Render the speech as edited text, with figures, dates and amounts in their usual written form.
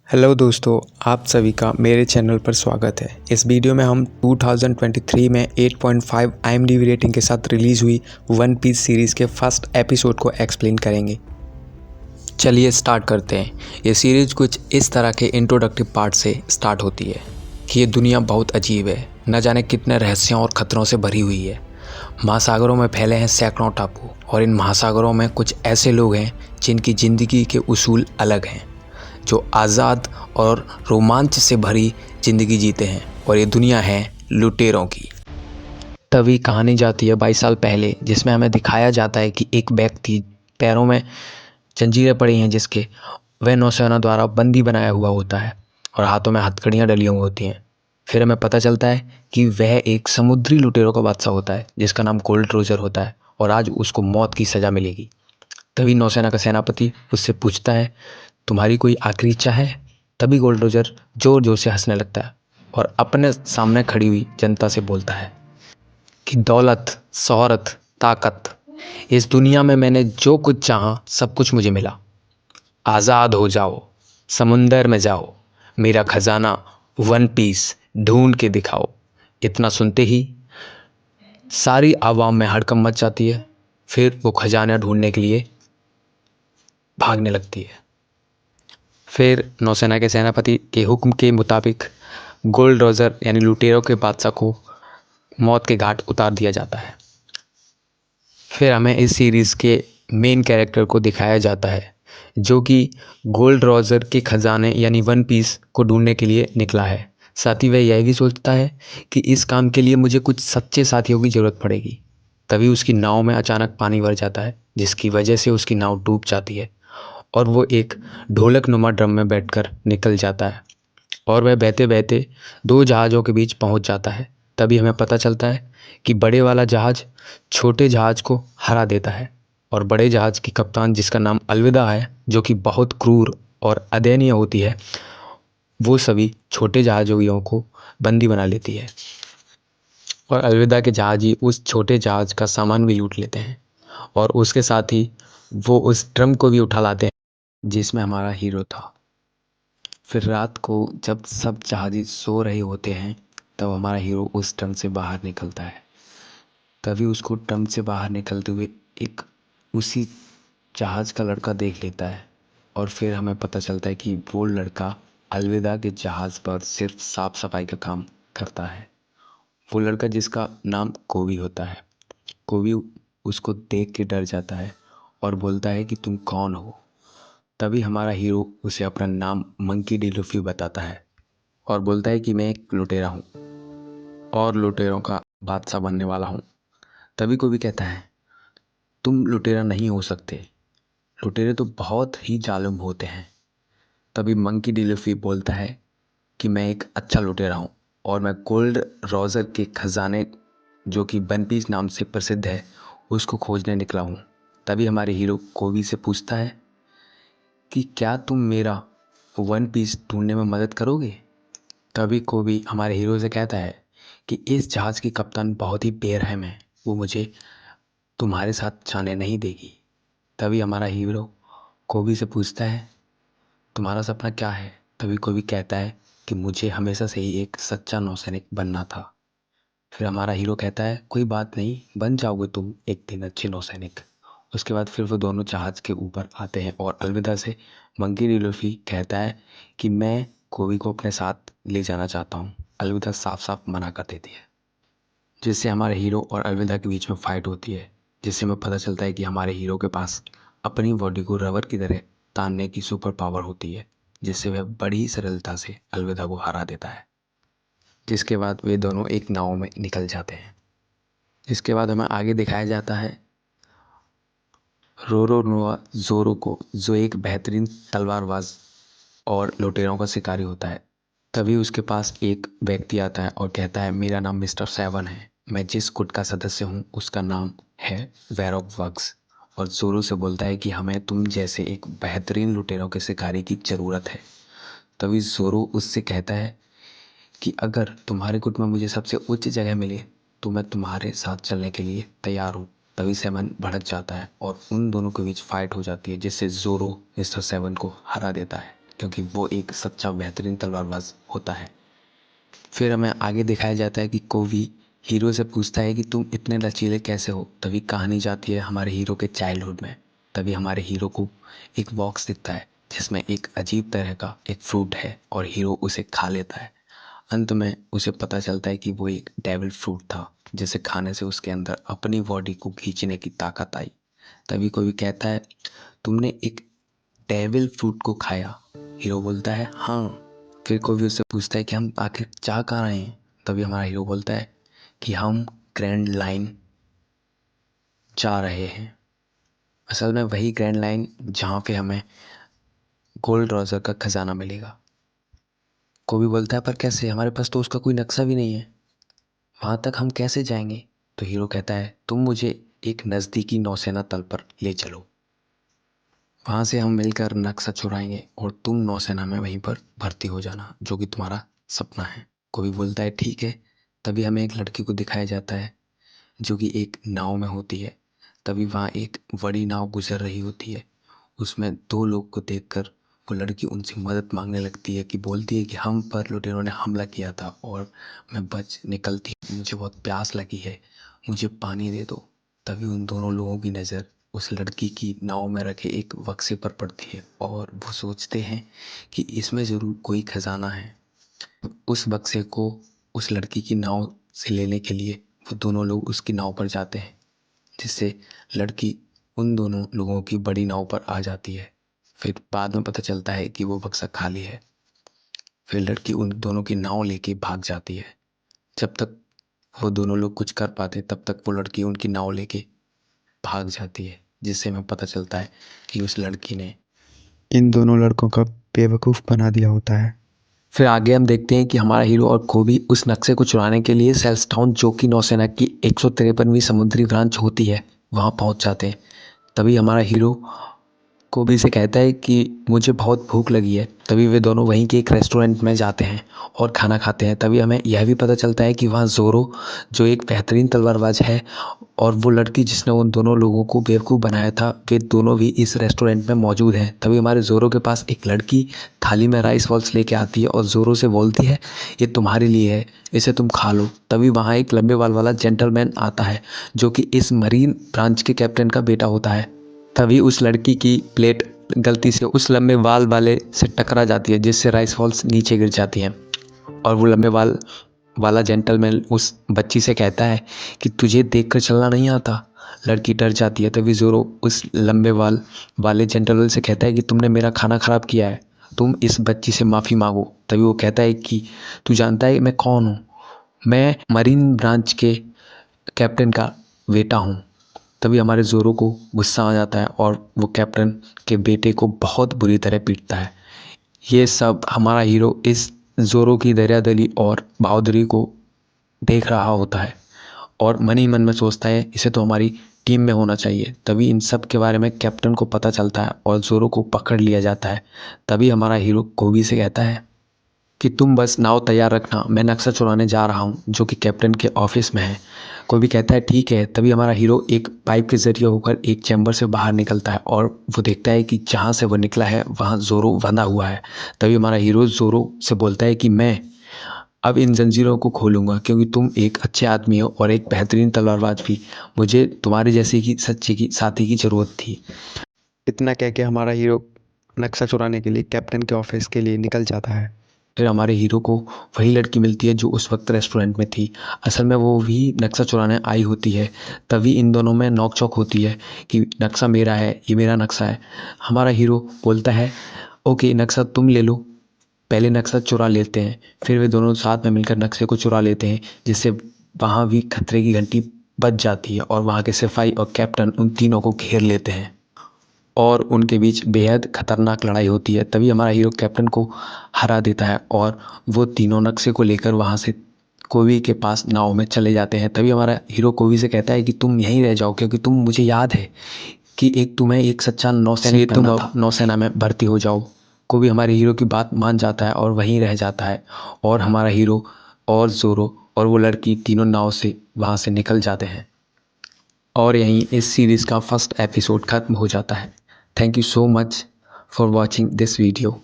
Hello दोस्तों, आप सभी का मेरे चैनल पर स्वागत है। इस वीडियो में हम 2023 में 8.5 IMDb रेटिंग के साथ रिलीज़ हुई वन पीस सीरीज़ के फर्स्ट एपिसोड को एक्सप्लेन करेंगे। चलिए स्टार्ट करते हैं। ये सीरीज़ कुछ इस तरह के इंट्रोडक्टिव पार्ट से स्टार्ट होती है कि ये दुनिया बहुत अजीब है, न जाने कितने रहस्यों और ख़तरों से भरी हुई है। महासागरों में फैले हैं सैकड़ों टापू और इन महासागरों में कुछ ऐसे लोग हैं जिनकी ज़िंदगी के उसूल अलग हैं, जो आज़ाद और रोमांच से भरी ज़िंदगी जीते हैं। और ये दुनिया है लुटेरों की। तभी कहानी जाती है 22 साल पहले, जिसमें हमें दिखाया जाता है कि एक व्यक्ति पैरों में जंजीरें पड़ी हैं, जिसके वह नौसेना द्वारा बंदी बनाया हुआ होता है और हाथों में हथकड़ियाँ डली हुई होती हैं। फिर हमें पता चलता है कि वह एक समुद्री लुटेरों का बादशाह होता है जिसका नाम गोल्ड रोजर होता है और आज उसको मौत की सज़ा मिलेगी। तभी नौसेना का सेनापति उससे पूछता है, तुम्हारी कोई आखिरी इच्छा है? तभी गोल्ड रोजर जोर जोर से हंसने लगता है और अपने सामने खड़ी हुई जनता से बोलता है कि दौलत, शोहरत, ताकत, इस दुनिया में मैंने जो कुछ चाहा सब कुछ मुझे मिला। आज़ाद हो जाओ, समुंदर में जाओ, मेरा खजाना वन पीस ढूंढ के दिखाओ। इतना सुनते ही सारी आवाम में हड़कंप मच जाती है। फिर वो खजाना ढूंढने के लिए भागने लगती है। फिर नौसेना के सेनापति के हुक्म के मुताबिक गोल्ड रोजर यानी लुटेरों के बादशाह को मौत के घाट उतार दिया जाता है। फिर हमें इस सीरीज़ के मेन कैरेक्टर को दिखाया जाता है, जो कि गोल्ड रोजर के खजाने यानी वन पीस को ढूंढने के लिए निकला है। साथ ही वह यह भी सोचता है कि इस काम के लिए मुझे कुछ सच्चे साथियों की ज़रूरत पड़ेगी। तभी उसकी नाव में अचानक पानी भर जाता है, जिसकी वजह से उसकी नाव डूब जाती है और वो एक ढोलक नुमा ड्रम में बैठकर निकल जाता है और वह बहते बहते दो जहाज़ों के बीच पहुंच जाता है। तभी हमें पता चलता है कि बड़े वाला जहाज़ छोटे जहाज़ को हरा देता है और बड़े जहाज़ की कप्तान, जिसका नाम अलविदा है, जो कि बहुत क्रूर और अदयनीय होती है, वो सभी छोटे जहाज़ों को बंदी बना लेती है और अलविदा के जहाज़ी उस छोटे जहाज़ का सामान भी लूट लेते हैं और उसके साथ ही वो उस ड्रम को भी उठा लाते हैं जिसमें हमारा हीरो था। फिर रात को जब सब जहाज़ी सो रहे होते हैं, तब हमारा हीरो उस ड्रम से बाहर निकलता है। तभी उसको ड्रम से बाहर निकलते हुए एक उसी जहाज़ का लड़का देख लेता है और फिर हमें पता चलता है कि वो लड़का अलविदा के जहाज़ पर सिर्फ साफ सफाई का काम करता है। वो लड़का जिसका नाम कोवी होता है। कोवी उसको देख के डर जाता है और बोलता है कि तुम कौन हो। तभी हमारा हीरो उसे अपना नाम मंकी डी लूफी बताता है और बोलता है कि मैं एक लुटेरा हूँ और लुटेरों का बादशाह बनने वाला हूँ। तभी कोई भी कहता है, तुम लुटेरा नहीं हो सकते, लुटेरे तो बहुत ही जालिम होते हैं। तभी मंकी डी लूफी बोलता है कि मैं एक अच्छा लुटेरा हूँ और मैं गोल्ड रोजर के खजाने, जो कि वन पीस नाम से प्रसिद्ध है, उसको खोजने निकला हूँ। तभी हमारे हीरो कोवी से पूछता है कि क्या तुम मेरा वन पीस ढूंढने में मदद करोगे। तभी कोवी हमारे हीरो से कहता है कि इस जहाज़ की कप्तान बहुत ही बेरहम है, वो मुझे तुम्हारे साथ जाने नहीं देगी। तभी हमारा हीरो कोवी से पूछता है, तुम्हारा सपना क्या है। तभी कोवी कहता है कि मुझे हमेशा से ही एक सच्चा नौसैनिक बनना था। फिर हमारा हीरो कहता है, कोई बात नहीं, बन जाओगे तुम एक दिन अच्छे नौसैनिक। उसके बाद फिर वो दोनों जहाज़ के ऊपर आते हैं और अलविदा से मंकी डी लूफी कहता है कि मैं कोवी को अपने साथ ले जाना चाहता हूँ। अलविदा साफ साफ मना कर देती है, जिससे हमारे हीरो और अलविदा के बीच में फाइट होती है, जिससे हमें पता चलता है कि हमारे हीरो के पास अपनी बॉडी को रबर की तरह तानने की सुपर पावर होती है, जिससे वह बड़ी सरलता से अलविदा को हरा देता है। जिसके बाद वे दोनों एक नाव में निकल जाते हैं। इसके बाद हमें आगे दिखाया जाता है रोरोनोआ जोरो को, जो एक बेहतरीन तलवारबाज और लुटेरों का शिकारी होता है। तभी उसके पास एक व्यक्ति आता है और कहता है, मेरा नाम मिस्टर सेवन है, मैं जिस गुट का सदस्य हूँ उसका नाम है वैरोक वग्स। और जोरो से बोलता है कि हमें तुम जैसे एक बेहतरीन लुटेरों के शिकारी की ज़रूरत है। तभी जोरो उससे कहता है कि अगर तुम्हारे गुट में मुझे सबसे उच्च जगह मिले तो मैं तुम्हारे साथ चलने के लिए तैयार हूँ। तभी सेवन भड़क जाता है और उन दोनों के बीच फाइट हो जाती है, जिससे जोरो मिस्टर सेवन को हरा देता है। क्योंकि वो एक सच्चा बेहतरीन तलवारबाज होता है। फिर हमें आगे दिखाया जाता है कि कोवी हीरो से पूछता है कि तुम इतने लचीले कैसे हो। तभी कहानी जाती है हमारे हीरो के चाइल्डहुड में। तभी हमारे हीरो को एक बॉक्स दिखता है जिसमें एक अजीब तरह का एक फ्रूट है और हीरो उसे खा लेता है। अंत में उसे पता चलता है कि वो एक डेविल फ्रूट था जिसे खाने से उसके अंदर अपनी बॉडी को खींचने की ताकत आई। तभी कोई कहता है तुमने एक डेविल फ्रूट को खाया। हीरो बोलता है हाँ। फिर कोई भी उससे पूछता है कि हम आखिर चाह कहाँ रहे हैं। तभी हमारा हीरो बोलता है कि हम ग्रैंड लाइन जा रहे हैं। असल में वही ग्रैंड लाइन जहाँ पे हमें गोल्ड रोजर का खजाना मिलेगा। कोई बोलता है पर कैसे, हमारे पास तो उसका कोई नक्शा भी नहीं है, वहाँ तक हम कैसे जाएंगे। तो हीरो कहता है तुम मुझे एक नज़दीकी नौसेना तल पर ले चलो, वहाँ से हम मिलकर नक्शा चुराएंगे और तुम नौसेना में वहीं पर भर्ती हो जाना जो कि तुम्हारा सपना है। कोई बोलता है ठीक है। तभी हमें एक लड़की को दिखाया जाता है जो कि एक नाव में होती है। तभी वहाँ एक बड़ी नाव गुजर रही होती है। उसमें दो लोग को देखकर वो लड़की उनसे मदद मांगने लगती है कि बोलती है कि हम पर लुटेरों ने हमला किया था और मैं बच निकलती हूँ, मुझे बहुत प्यास लगी है, मुझे पानी दे दो। तभी उन दोनों लोगों की नज़र उस लड़की की नाव में रखे एक बक्से पर पड़ती है और वो सोचते हैं कि इसमें ज़रूर कोई खजाना है। उस बक्से को उस लड़की की नाव से लेने के लिए वो दोनों लोग उसकी नाव पर जाते हैं, जिससे लड़की उन दोनों लोगों की बड़ी नाव पर आ जाती है। फिर बाद में पता चलता है कि वो बक्सा खाली है। फिर लड़की उन दोनों की नाव लेके भाग जाती है। जब तक वो दोनों लोग कुछ कर पाते तब तक वो लड़की उनकी नाव लेके भाग जाती है, जिससे हमें पता चलता है कि उस लड़की ने इन दोनों लड़कों का बेवकूफ़ बना दिया होता है। फिर आगे हम देखते हैं कि हमारा हीरो और खोबी उस नक्शे को चुराने के लिए सेल्सटाउन, जो कि नौसेना की 153वीं समुद्री ब्रांच होती है, वहाँ पहुँच जाते हैं। तभी हमारा हीरो कोबी से कहता है कि मुझे बहुत भूख लगी है। तभी वे दोनों वहीं के एक रेस्टोरेंट में जाते हैं और खाना खाते हैं। तभी हमें यह भी पता चलता है कि वहाँ ज़ोरो, जो एक बेहतरीन तलवारबाज है, और वो लड़की जिसने उन दोनों लोगों को बेवकूफ़ बनाया था, वे दोनों भी इस रेस्टोरेंट में मौजूद हैं। तभी हमारे ज़ोरो के पास एक लड़की थाली में राइस बॉल्स लेके आती है और ज़ोरो से बोलती है ये तुम्हारे लिए है, इसे तुम खा लो। तभी वहाँ एक लंबे बाल वाला जेंटलमैन आता है जो कि इस मरीन ब्रांच के कैप्टन का बेटा होता है। तभी उस लड़की की प्लेट गलती से उस लंबे बाल वाले से टकरा जाती है, जिससे राइस बॉल्स नीचे गिर जाती हैं। और वो लंबे बाल वाला जेंटलमैन उस बच्ची से कहता है कि तुझे देखकर चलना नहीं आता। लड़की डर जाती है। तभी ज़ोरो उस लंबे बाल वाले जेंटलमैन से कहता है कि तुमने मेरा खाना ख़राब किया है, तुम इस बच्ची से माफ़ी मांगो। तभी वो कहता है कि तू जानता है मैं कौन हूँ, मैं मरीन ब्रांच के कैप्टन का बेटा हूँ। तभी हमारे ज़ोरो को गुस्सा आ जाता है और वो कैप्टन के बेटे को बहुत बुरी तरह पीटता है। ये सब हमारा हीरो इस ज़ोरो की दरियादिली और बहादुरी को देख रहा होता है और मन ही मन में सोचता है इसे तो हमारी टीम में होना चाहिए। तभी इन सब के बारे में कैप्टन को पता चलता है और ज़ोरो को पकड़ लिया जाता है। तभी हमारा हीरो कोबी से कहता है कि तुम बस नाव तैयार रखना, मैं नक्शा चुराने जा रहा हूँ, जो कि कैप्टन के ऑफिस में है। कोई भी कहता है ठीक है। तभी हमारा हीरो एक पाइप के ज़रिए होकर एक चैम्बर से बाहर निकलता है और वो देखता है कि जहाँ से वो निकला है वहाँ ज़ोरो बंधा हुआ है। तभी हमारा हीरो ज़ोरो से बोलता है कि मैं अब इन जंजीरों को खोलूँगा, क्योंकि तुम एक अच्छे आदमी हो और एक बेहतरीन तलवारबाज भी, मुझे तुम्हारे जैसे की सच्चे की साथी की ज़रूरत थी। इतना कह के हमारा हीरो नक्शा चुराने के लिए कैप्टन के ऑफिस के लिए निकल जाता है। फिर हमारे हीरो को वही लड़की मिलती है जो उस वक्त रेस्टोरेंट में थी। असल में वो भी नक्शा चुराने आई होती है। तभी इन दोनों में नोक-झोंक होती है कि नक्शा मेरा है, ये मेरा नक्शा है। हमारा हीरो बोलता है ओके नक्शा तुम ले लो, पहले नक्शा चुरा लेते हैं। फिर वे दोनों साथ में मिलकर नक्शे को चुरा लेते हैं, जिससे वहाँ भी खतरे की घंटी बज जाती है और वहाँ के सिपाही और कैप्टन उन तीनों को घेर लेते हैं और उनके बीच बेहद खतरनाक लड़ाई होती है। तभी हमारा हीरो कैप्टन को हरा देता है और वो तीनों नक्शे को लेकर वहाँ से कोवी के पास नाव में चले जाते हैं। तभी हमारा हीरो कोवी से कहता है कि तुम यहीं रह जाओ, क्योंकि तुम मुझे याद है कि तुम्हें एक सच्चा नौसैनिक बनना था, नौसेना में भर्ती हो जाओ। कोवी हमारे हीरो की बात मान जाता है और वहीं रह जाता है और हमारा हीरो और ज़ोरो और वो लड़की तीनों नाव से वहाँ से निकल जाते हैं और यहीं इस सीरीज़ का फर्स्ट एपिसोड ख़त्म हो जाता है। Thank you so much for watching this video.